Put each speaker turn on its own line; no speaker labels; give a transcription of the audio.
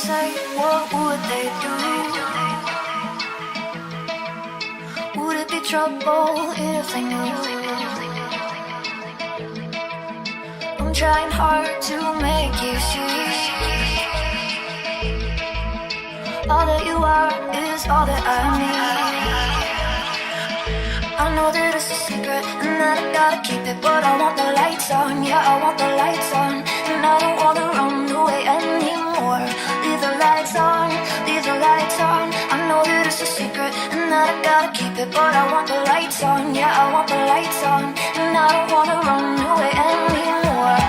say, what would they do? Would it be trouble if they knew? I'm trying hard to make you see. All that you are is all that I need. I know that it's a secret and that I gotta keep it, but I want the lights on, yeah, I want the lights on. And I don't wanna run away anymore. Leave the lights on, leave the lights on. I know that it's a secret and that I gotta keep it, but I want the lights on, yeah, I want the lights on. And I don't wanna run away anymore.